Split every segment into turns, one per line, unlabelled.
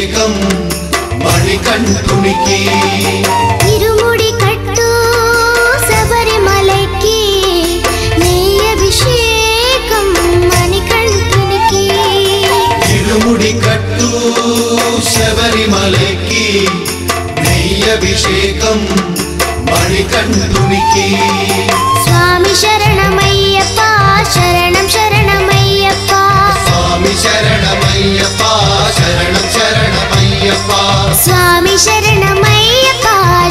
అభిషేకం మణికంఠునికి
ఇరుముడి కట్టు శబరిమలకి నీ అభిషేకం మణికంఠునికి
ఇరుముడి కట్టు శబరిమలకి నీ అభిషేకం మణికంఠునికి
స్వామి శరణమయ్యప్ప శరణం శరణమయ్యప్ప
స్వామి శరణమయ్యప్ప శరణం శరణమయ్యప్ప
స్వామి శరణమయ్యప్ప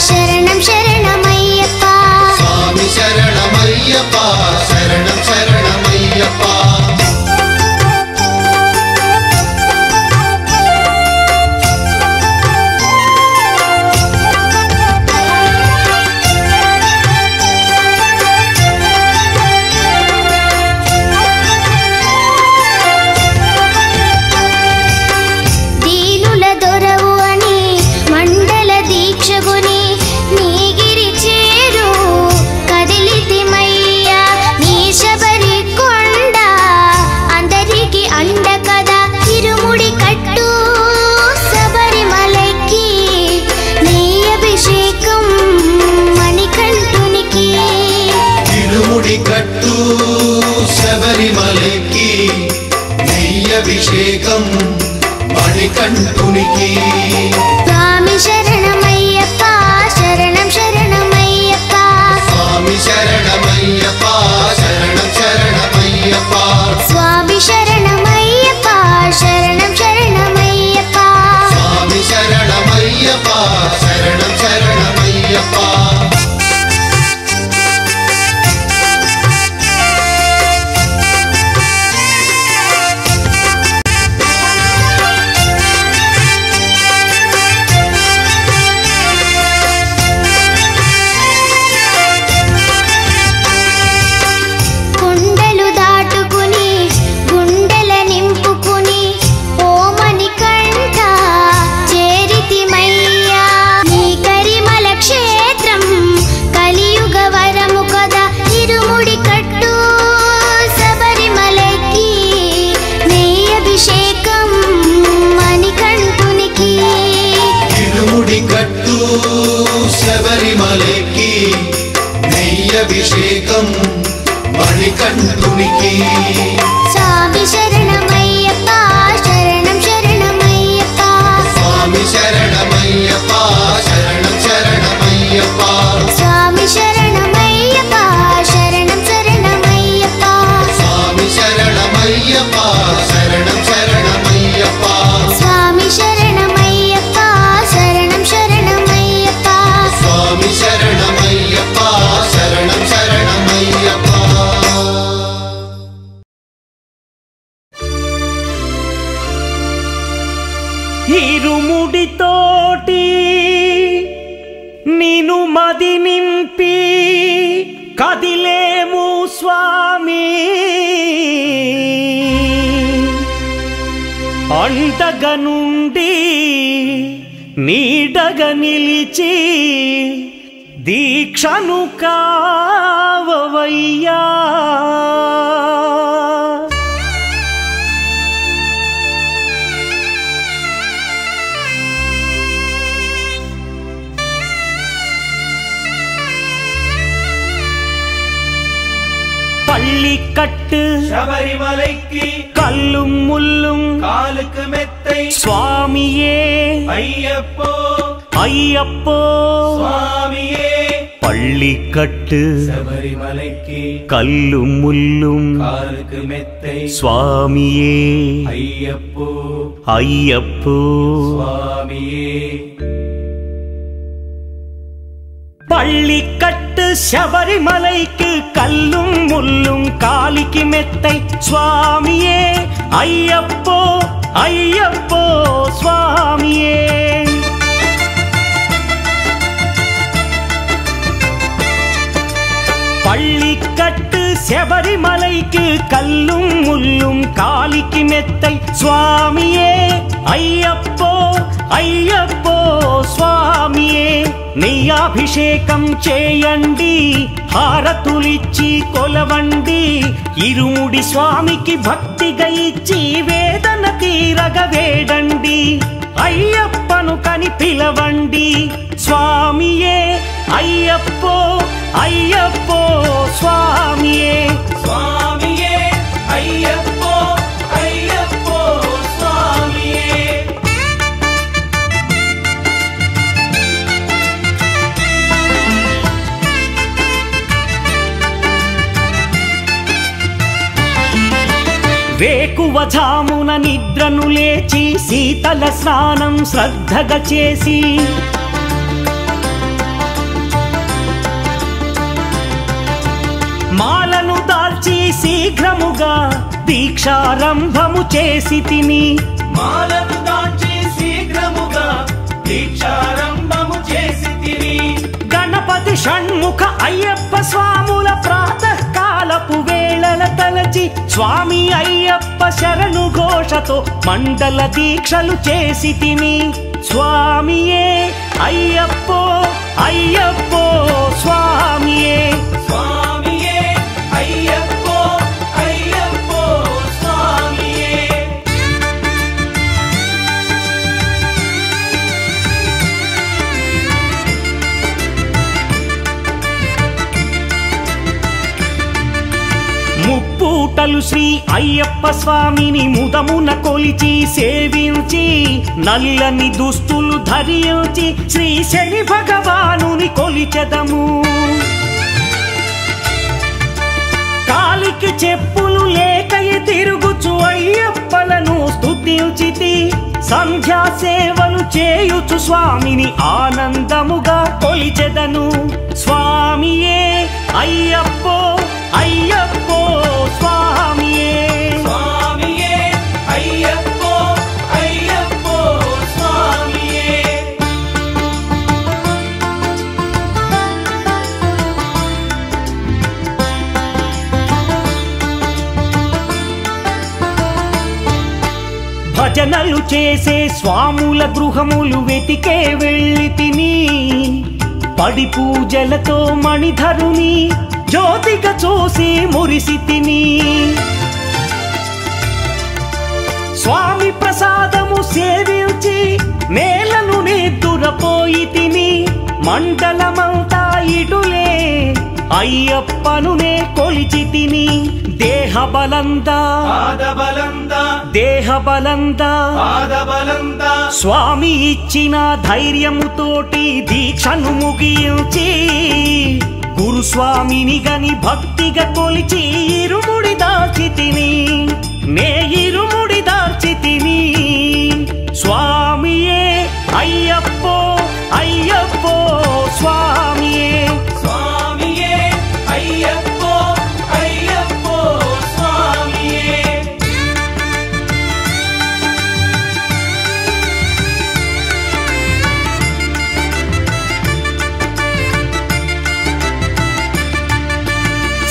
శరణం శరణమయ్యప్ప
స్వామి శరణమయ్యప్ప శరణం శరణమయ్యప్ప కట్టు శబరిమలకి నీ అభిషేకం మణికంఠునికి
స్వామి శరణమయ్యప్ప శరణం శరణమయ్యప్ప
స్వామి శరణమయ్యప్ప శరణం శరణమయ్యప్ప
స్వామి శరణమయ్యప్ప శరణం శరణమయ్యప్ప
స్వామి శరణమయ్యప్ప శరణం శరణమయ్యప్ప కట్టు శబరిమలకి నీ అభిషేకం మణికంఠునికి
స్వామి శరణమయ్యప్ప శరణం శరణమయ్యప్ప
స్వామి శరణమయ్యప్ప శరణం శరణమయ్యప్ప
స్వామి శరణమయ్యప్ప శరణం శరణమయ్యప్ప
స్వామి శరణమయ్యప్ప శరణం శరణమయ్యప్ప
స్వామి శరణమయ్యప్ప శరణం శరణమయ్యప్ప
స్వామి శరణమయ్యప్ప శరణం శరణమయ్యప్ప
ఇరుముడితోటి నిను మది నింపి కదిలేము స్వామి అండగా నుండి నీడగా నిలిచి దీక్షను కావవయ్యా பள்ளிக்கட்டு
சபரிமலைக்கு
கல்லும் முள்ளும்
காலுக்கு மெத்தை
சுவாமியே
ஐயப்போ
ஐயப்போ
சுவாமியே
பள்ளிக்கட்டு
சபரிமலைக்கு
கல்லும் முள்ளும்
காலுக்கு மெத்தை
சுவாமியே
ஐயப்போ
ஐயப்போ
சுவாமியே
பள்ளிக்கட்டு శబరిమలైకి కల్లుం ముల్లుం కాలికి మెత్తై స్వామియే అయ్యప్పో అయ్యప్పో స్వామియే பள்ளிக்கட்டு శబరిమలైకి కల్లుం ముల్లుం కాలికి మెత్తై స్వామియే అయ్యప్పో అయ్యప్పో స్వామియే నీ అభిషేకం చేయండి హారతులిచ్చి కొలవండి ఇరుముడి స్వామికి భక్తిగా ఇచ్చి వేదన తీరగ వేడండి అయ్యప్పను కని పిలవండి స్వామియే అయ్యప్పో అయ్యప్పో స్వామియే
స్వామియే అయ్యప్పో అయ్యప్పో స్వామియే వేకువజామున నిద్రను లేచి శీతల స్నానం శ్రద్ధగా చేసి మాలను దాల్చి శీఘ్రముగా దీక్షారంభము చేసి తిని మాలను దాల్చి శీఘ్రముగా దీక్షారంభము చేసి తిని గణపతి షణ్ముఖ అయ్యప్ప స్వాముల ప్రాతకాలపు వేళల తలచి స్వామి అయ్యప్ప శరణు ఘోషతో మండల దీక్షలు చేసి తిని స్వామియే అయ్యప్పో అయ్యప్పో స్వామియే స్వామియే అయ్యప్పో అయ్యప్పో స్వామియే ముప్పూటలు శ్రీ అయ్యప్ప స్వామిని ముదమున కొలిచి సేవించి నల్లని దుస్తులు ధరించి శ్రీ శని భగవానుని కొలిచెదము కాలికి చెప్పులు లేకయి తిరుగుచు అయ్యప్పలను స్తుతించితి సంధ్యా సేవలు చేయుచు స్వామిని ఆనందముగా కొలిచెదను స్వామియే అయ్యప్పో అయ్యప్పో స్వామియే స్వామియే అయ్యప్పో అయ్యప్పో స్వామియే భజనలు చేసే స్వాముల గృహములు వెతికే వెళ్ళి తిని పడి పూజలతో మణిధరుని జ్యోతిగా చూసి మురిసి తిని స్వామి ప్రసాదము సేవించి నేలను నిద్దురపోయి తిని మండలమంతా ఇటులే అయ్యప్పనునే కొలిచి తిని దేహబలందా స్వామి ఇచ్చిన ధైర్యముతోటి దీక్షను ముగించి గురుస్వామిని గని భక్తిగా కొలిచి ఇరుముడి దాల్చి తిని నే ఇరుముడి దాల్చి తిని స్వామియే అయ్యప్పో అయ్యప్పో స్వామియే స్వామియే అయ్యప్పో అయ్యప్పో స్వామియే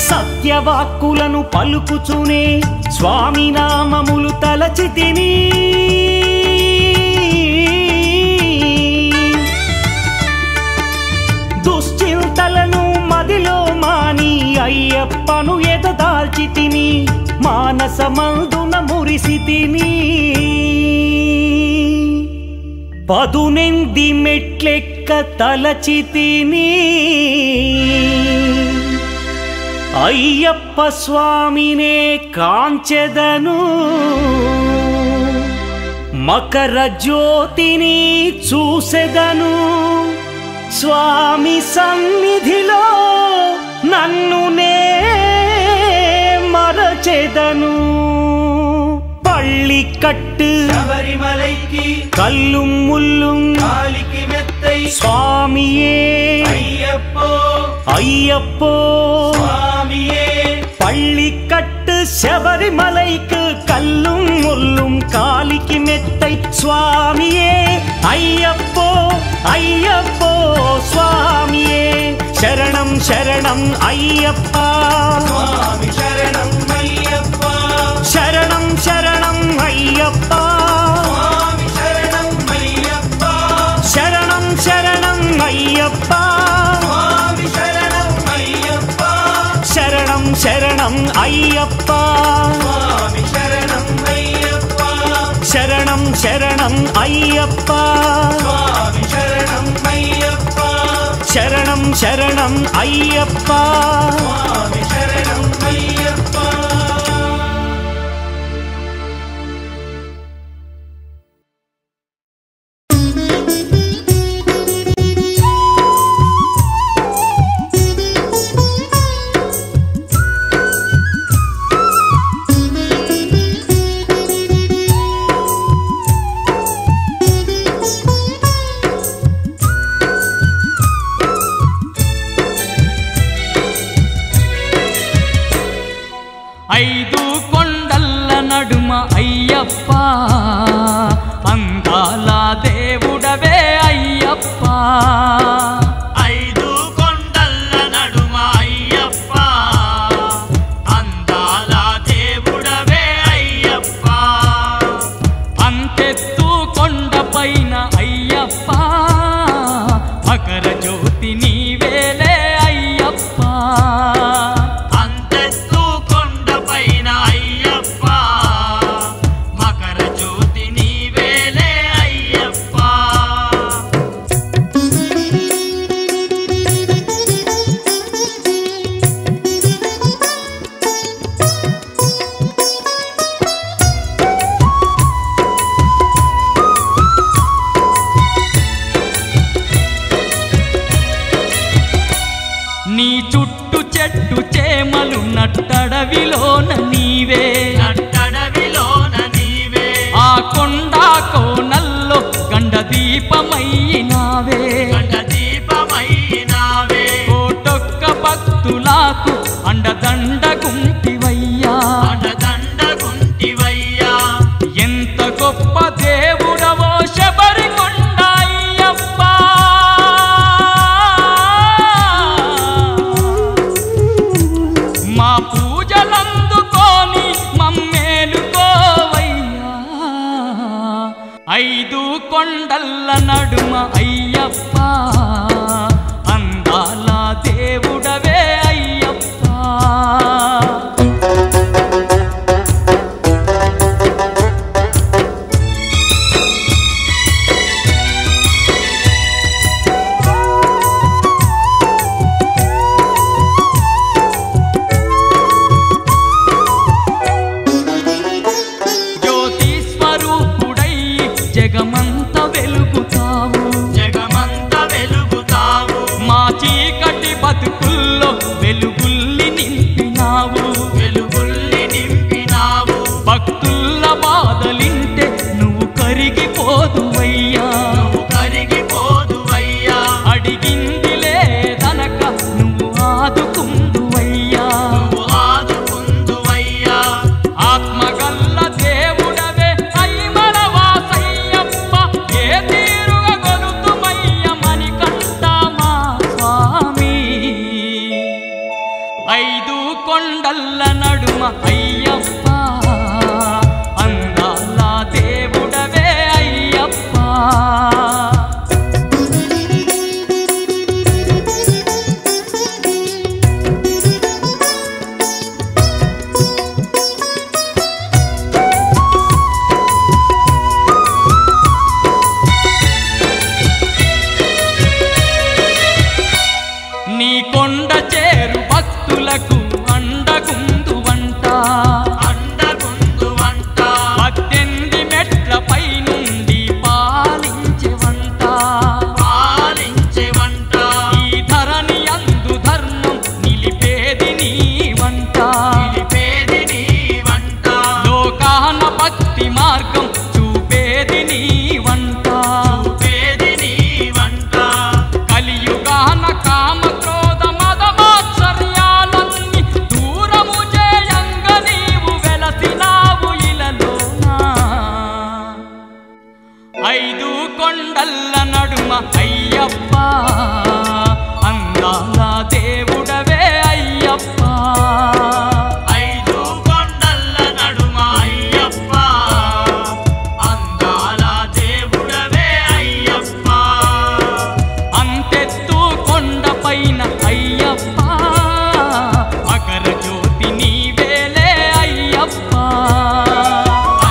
సత్యవాక్కులను పలుకుచునే స్వామి నామములు తలచి తిని దుశ్చింతలను మదిలో మాని అయ్యప్పను ఎదదాల్చి తిని మానసమందున మురిసి తిని పదునెంది మెట్లెక్క తలచి తిని అయ్యప్ప స్వామినే కాంచెదను మకర జ్యోతిని చూసెదను స్వామి సన్నిధిలో నన్ను నే మరచెదను పళ్ళి కట్టు శబరిమలైకి
కల్లుం ముల్లుం
కాలికి మెత్తై
స్వామియే
అయ్యప్పో
అయ్యప్పో
స్వామియే
பள்ளி கட்டு சபரிமலைக்கு கல்லும் முள்ளும் காலிக்கு மெத்தை சுவாமியே ஐயப்போ ஐயப்போ சுவாமியே சரணம் சரணம் ஐயப்பா
சுவாமி சரணம் ஐயப்பா
சரணம் சரணம் ஐயப்பா
சுவாமி சரணம் ஐயப்பா
சரணம் சரணம் ஐயப்பா
சுவாமி சரணம் ஐயப்பா
சரணம் சரணம் ஐயப்பா
சுவாமி சரணம் ஐயப்பா
சரணம் శరణం అయ్యప్ప
స్వామి శరణం అయ్యప్ప
శరణం శరణం అయ్యప్ప
స్వామి శరణం అయ్యప్ప
ఐదు కొండల్ల నడుమ అయ్యప్ప అందాల దేవుడవే అయ్యప్ప
ఐదు కొండల్ల నడుమ అయ్యప్ప అందాల దేవుడవే అయ్యప్ప
అంతెత్తు కొండపైన అయ్యప్ప మకర జ్యోతి నీవేలే అయ్యప్ప
అంతెత్తు కొండపైన అయ్యప్ప మకర జ్యోతి నీవేలే అయ్యప్ప
నీ చుట్టు చెట్టు చేమలు నట్టడవిలోన నీవే
నట్టడవిలోన నీవే
ఆ కొండ కోనల్లో గండ దీపమైనావే
గండ దీపమైనావే
కోటొక్క భక్తులకు అండదండ గుంటివయ్యా
అండదండ గుంటివయ్యా
ఎంత గొప్ప దేవుడవో శబరి కొండ అయ్యప్ప మా పూజలందుకోని మమ్మేలుకోవయ్యా ఐదు కొండల్ల నడుమ అయ్యప్ప అందాల దేవుడవే అయ్యప్ప జ్యోతి స్వరూపుడై జగమంత వెలుగుతావు
జగమంత వెలుగుతావు
మా చీకటి బతుకుల్లో వెలుగుల్ని నింపినావు
వెలుగుల్ని నింపినావు
భక్తుల బాధలింటే నువ్వు కరిగిపోదువయ్యా
నువ్వు కరిగిపోదువయ్యా
అడిగింది లేదనక నువ్వు ఆదుకుందువయ్యా
నువ్వు ఆదుకుందువయ్యా
ఆత్మగల్ల దేవుడవే అయ్యమల వాసయ్యప్ప ఏ తీరుగా గొలుతుమయ్య మణికంఠ మా స్వామి ఐదు కొండల్ల నడుమ అయ్యప్ప అందాల దేవుడవే అయ్యప్ప నీ కొండ చేరు భక్తులకు అండగుందువంట
అండగుందువంట
18 మెట్లపై నుండి పాలించెవంట
పాలించెవంట
ఈ ధరణి అందు ధర్మం నిలిపేది నీవంట
నిలిపేది నీవంట
లోకాన భక్తి మార్గం చూపేది నీవంట
చూపేది నీవంట
కలియుగాన కామ క్రోధ మద మాత్సర్యాలన్నీ దూరము చేయంగ నీవు వెలసినావు ఇలలోనా ఐదు కొండల్ల నడుమ అయ్యప్ప అందాల దేవుడవే అయ్యప్ప
ఐదు కొండల్ల నడుమ అయ్యప్ప అందాల దేవుడవే అయ్యప్ప
అంతెత్తు కొండపైన అయ్యప్ప మకర జ్యోతి నీవేలే అయ్యప్ప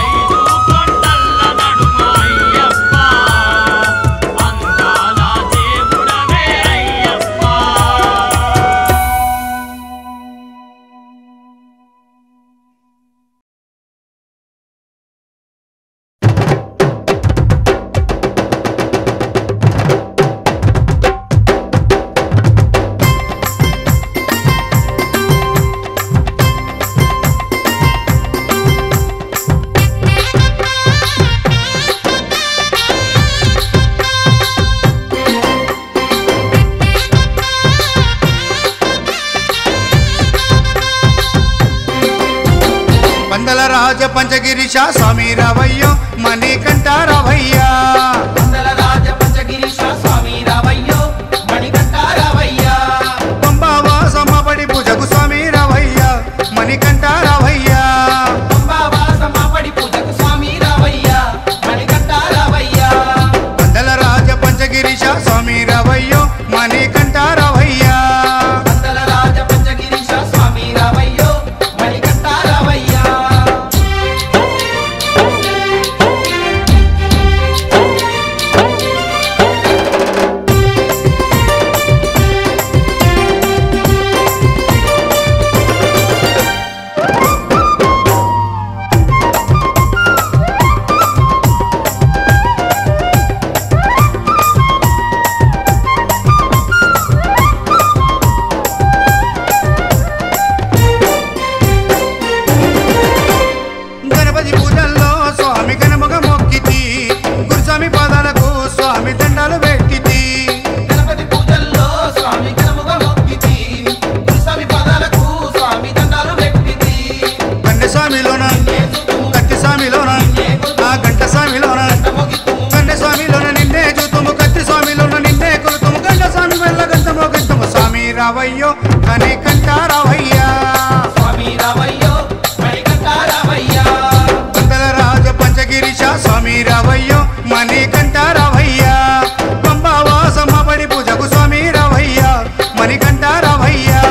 ఐదు కొండల్ల నడుమ
రాజ పంచగిరీశ స్వామి రావయ్యో మణికంఠ రావయ్యా
వందల రాజ పంచగిరీశ స్వామి రావయ్యో మణికంఠ రావయ్యా
పంబావాసమ్మ పడి పూజకు స్వామి రావయ్యా మణికంఠ రావయ్యా
పంబావాసమ్మ పడి పూజకు స్వామి రావయ్యా మణికంఠ రావయ్యా
వందల రాజ పంచగిరీశ స్వామి రావయ్యో మణికంఠ రావయ్యా
వందల రాజ పంచగిరీశ స్వామి రావయ్యో మణికంఠ రావయ్యా
గణపతి పూజల్లో స్వామి గణముగ మొక్కితి గురుస్వామి పాదాలకు స్వామి దండాలు పెట్టితి
గణపతి పూజల్లో స్వామి గణముగా మొక్కితి గురుస్వామి పాదాలకు స్వామి దండాలు పెట్టితి
కన్నె స్వామిలోన కత్తి స్వామిలోన ఆ గంట స్వామిలోన కన్నె స్వామిలోన నిన్నే చూతుము కత్తి స్వామిలోన నిన్నే కొలుతుము గంట స్వామి వెళ్ళ గంటమో గంటము స్వామి రావయ్యో మణికంఠ రావయ్యా
స్వామి రావయ్యో మణికంఠ రావయ్యా
వందల రాజ పంచగిరీశ స్వామి రావయ్యో మణికంఠ రావయ్యా పంబావాసమ్మ పడి పూజకు స్వామి రావయ్యా మణికంఠ రావయ్యా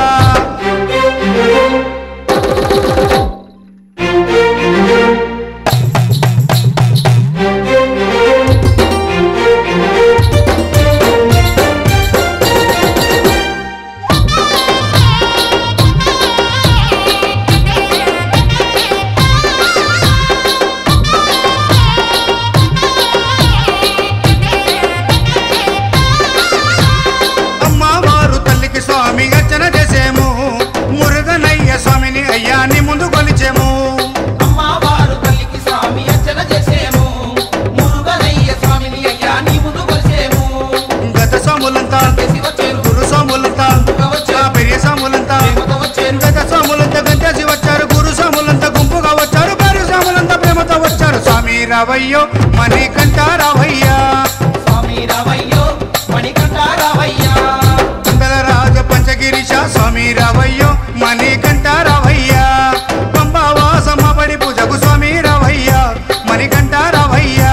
అమ్మవారు తల్లికి స్వామి అర్చన చేసేము మురుగనయ్య స్వామిని అయ్యాన్ని ముందు కొలిచేము
అమ్మవారు తల్లికి స్వామి అర్చన చేసేము మురుగనయ్య స్వామిని అయ్యా నీ ముందు కొలిసేము
గత స్వాములంతా
చేసి వచ్చేరు
గురు స్వాములంతా ఆ పెరియ స్వాములంతా
ప్రేమతో వచ్చేరు
గత స్వాములంతా గంటేసి వచ్చారు గురు స్వాములంతా గుంపుగా వచ్చారు పెరియ స్వాములంతా ప్రేమతో వచ్చారు స్వామి రావయ్యో మణికంఠ రావయ్యా
స్వామి రావయ్యో మణికంఠ రావయ్యా
వందల రాజ పంచగిరీశ స్వామి రావయ్యో మణికంఠ రావయ్యా పంబావాసమ్మ పడి పూజకు స్వామి రావయ్యా మణికంఠ రావయ్యా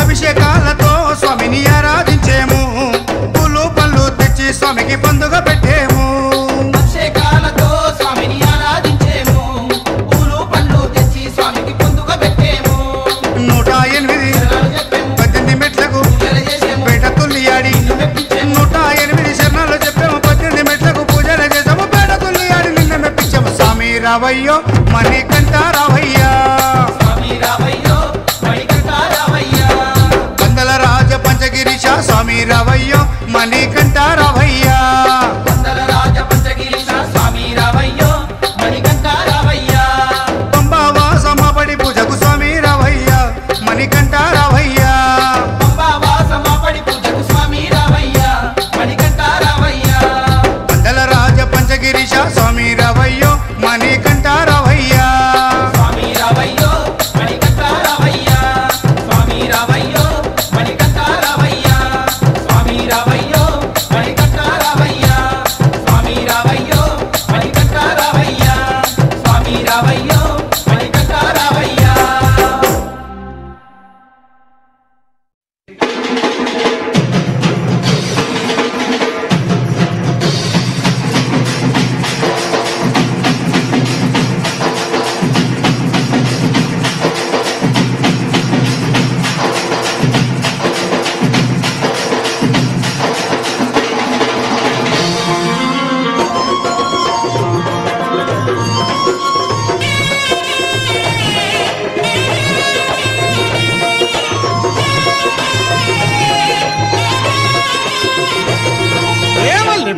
అభిషేకాలతో స్వామిని ఆరాధించేము పూలు పళ్ళు తెచ్చి స్వామికి పండుగ పెట్టేము
అభిషేకాలతో స్వామిని ఆరాధించేము పూలు పండ్లు తెచ్చి స్వామికి పొందుక పెట్టేము
108
శరణాలు చెప్పేము
18 మెట్లకు
పూజలు చేసేము
పేట తుల్లియాడి
మెప్పించేము
108 శరణాలు చెప్పాము 18 మెట్లకు పూజలు చేసాము పేట తుల్లియాడి నిన్న మెప్పించాము స్వామి రావయ్యో మణికంఠ రావయ్యా
స్వామి రావయ్యో మణికంఠ రావయ్యా
వందల రాజ పంచగిరీశ స్వామి రావయ్యో మణికంఠ రావయ్యా
వందల రాజ పంచగిరీశ స్వామి రావయ్యో మణికంఠ రావయ్యా
పంబావాసమ్మ పడి పూజకు స్వామి రావయ్యా మణికంఠ రావయ్యా
పంబావాసమ్మ పడి పూజకు స్వామి రావయ్యా మణికంఠ రావయ్యా
వందల రాజ పంచగిరీశ స్వామి రావయ్యో మణికంఠ రావయ్యా
స్వామి రావయ్యో మణికంఠ రావయ్యా స్వామి రావయ్యో మణికంఠ రావయ్యా స్వామి రావయ్యో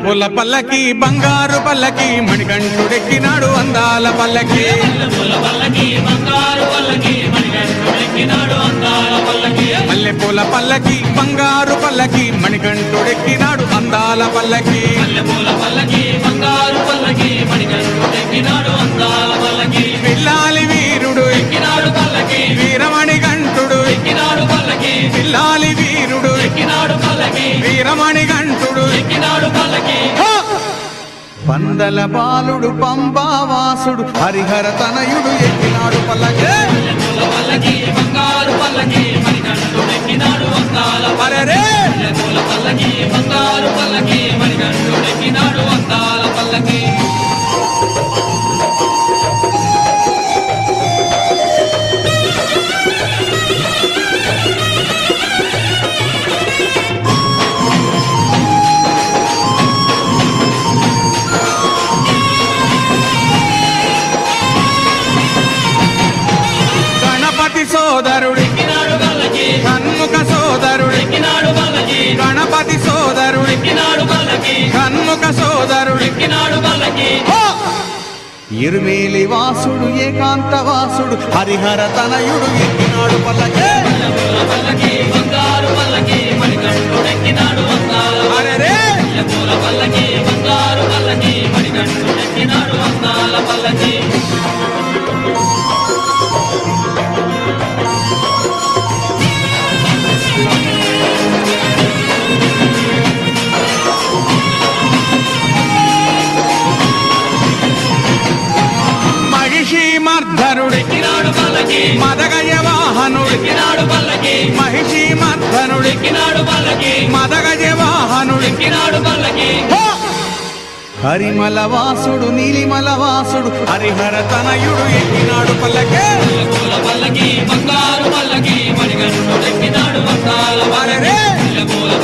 మల్లెపూల పల్లకి బంగారు పల్లకి మణికంఠుడెక్కినాడు అందాల పల్లకి మల్లెపూల పల్లకి బంగారు పల్లకి మణికంఠుడెక్కినాడు అందాల పల్లకి పిల్లాలి వీరుడు ఎక్కినాడు పల్లకి వీరమణి గంటుడు ఎక్కినాడు పల్లకి పిల్లాలి వీరుడు ఎక్కినాడు పల్లకి వీరమణి గంటుడు ఎక్కినాడు పల్లకి పందల బాలుడు పంబావాసుడు హరిహర తనయుడు ఎక్కినాడు పల్లకి బంగారు పల్లకి మణికంఠుడు ఎక్కినాడు అందాల పల్లకి బంగారు పల్లకి మణికంఠుడు ఎక్కినాడు అందాల పల్లకి సోదరుడు కన్ముఖ సోదరుడు గణపతి సోదరుడు కన్ముఖ సోదరుడు ఇరుమేలి వాసుడు ఏకాంత వాసుడు హరిహర తనయుడు ఎక్కినాడు పల్లకి మర్ధనుడు మదగజ వాహనుడు మహిషి మర్ధనుడు మదగజ వాహనుడు హరిమల వాసుడు నీలిమల వాసుడు హరిహర తనయుడు ఎక్కినాడు పల్లకి బంగారు పల్లకి మణికంఠుడు ఎక్కినాడు అందాల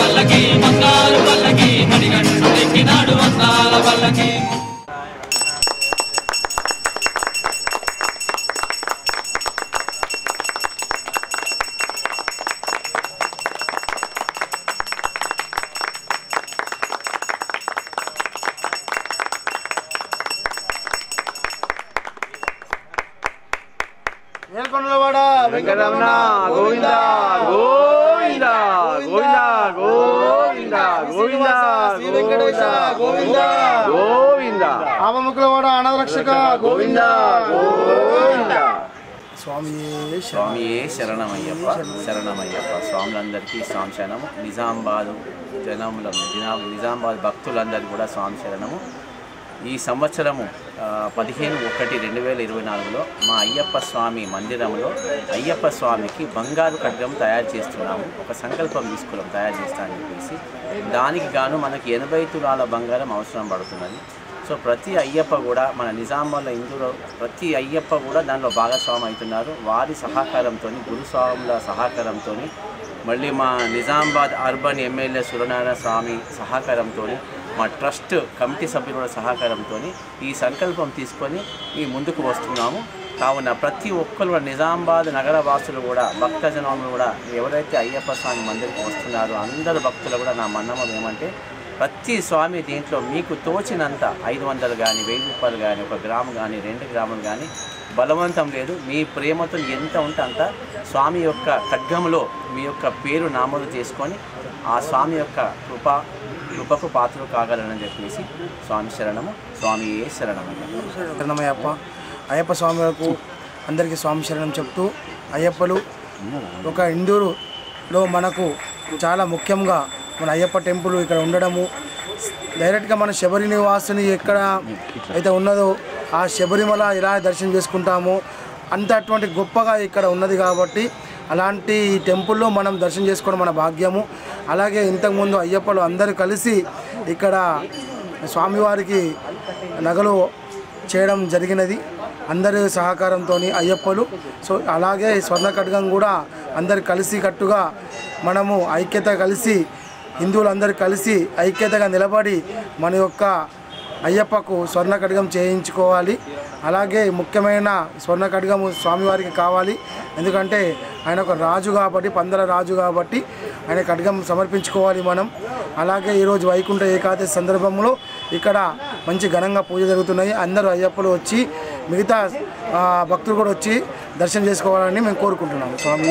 పల్లకి బంగారు పల్లకి మణికంఠుడు ఎక్కినాడు అందాల పల్లకి
వెంకటరమణ గోవింద గోవింద గోవింద గోవింద గోవింద శ్రీ వెంకటేశ గోవింద గోవింద ఆమముకులవాడ అనాథరక్షక గోవింద గోవింద
స్వామియే శరణమయ్యప్ప శరణమయ్యప్ప. స్వాములందరికీ స్వామి శరణము. నిజామాబాదు నిజామాబాద్ భక్తులందరికీ కూడా స్వామి శరణము. ఈ సంవత్సరము 15/1/2024లో మా అయ్యప్ప స్వామి మందిరంలో అయ్యప్ప స్వామికి బంగారు ఖడ్గం తయారు చేస్తున్నాము. ఒక సంకల్పం తీసుకున్నాం తయారు చేస్తామని చెప్పేసి. దానికి గాను మనకి 80 తులాల బంగారం అవసరం పడుతున్నది. సో ప్రతి అయ్యప్ప కూడా మన నిజామాబాద్లో ఇందులో ప్రతి అయ్యప్ప కూడా దానిలో భాగస్వామి అవుతున్నారు. వారి సహకారంతో గురుస్వాముల సహకారంతో మళ్ళీ మా నిజామాబాద్ అర్బన్ ఎమ్మెల్యే సూర్యనారాయణ స్వామి సహకారంతో మా ట్రస్ట్ కమిటీ సభ్యుల సహకారంతో ఈ సంకల్పం తీసుకొని ఈ ముందుకు వస్తున్నాము. కావున ప్రతి ఒక్కరు నిజామాబాద్ నగర వాసులు కూడా భక్తజనములు కూడా ఎవరైతే అయ్యప్ప స్వామి మందిరికి వస్తున్నారో అందరు భక్తులు కూడా నా మన్నమం ఏమంటే ప్రతి స్వామి దీంట్లో మీకు తోచినంత 500 కానీ 1000 రూపాయలు కానీ 1 గ్రాము కానీ 2 గ్రాములు కానీ బలవంతం లేదు. మీ ప్రేమతో ఎంత ఉంటే అంత స్వామి యొక్క ఖడ్గంలో మీ యొక్క పేరు నామోదు చేసుకొని ఆ స్వామి యొక్క కృపకు పాత్రలు కాగలనని చెప్పేసి స్వామి శరణము. స్వామియే శరణమయ్యప్ప.
అయ్యప్ప స్వాములకు అందరికీ స్వామి శరణం చెప్తూ అయ్యప్పలు ఒక ఇందూరులో మనకు చాలా ముఖ్యంగా మన అయ్యప్ప టెంపుల్ ఇక్కడ ఉండడము, డైరెక్ట్గా మన శబరి నివాసుని ఎక్కడ అయితే ఉన్నదో ఆ శబరిమల ఎలా దర్శనం చేసుకుంటామో అంత అటువంటి గొప్పగా ఇక్కడ ఉన్నది కాబట్టి అలాంటి ఈ టెంపుల్లో మనం దర్శనం చేసుకోవడం మన భాగ్యము. అలాగే ఇంతకుముందు అయ్యప్పలు అందరూ కలిసి ఇక్కడ స్వామివారికి నగలు చేయడం జరిగినది అందరి సహకారంతో అయ్యప్పలు. సో అలాగే స్వర్ణ ఖడ్గం కూడా అందరు కలిసి కట్టుగా మనము ఐక్యత కలిసి హిందువులందరూ కలిసి ఐక్యతగా నిలబడి మన యొక్క అయ్యప్పకు స్వర్ణ ఖడ్గం చేయించుకోవాలి. అలాగే ముఖ్యమైన స్వర్ణ ఖడ్గము స్వామివారికి కావాలి. ఎందుకంటే ఆయన ఒక రాజు కాబట్టి, పందల రాజు కాబట్టి ఆయన ఖడ్గం సమర్పించుకోవాలి మనం. అలాగే ఈరోజు వైకుంఠ ఏకాదశి సందర్భంలో ఇక్కడ మంచి ఘనంగా పూజ జరుగుతున్నాయి. అందరూ అయ్యప్పలు వచ్చి, మిగతా భక్తులు కూడా వచ్చి దర్శనం చేసుకోవాలని మేము కోరుకుంటున్నాము. స్వామి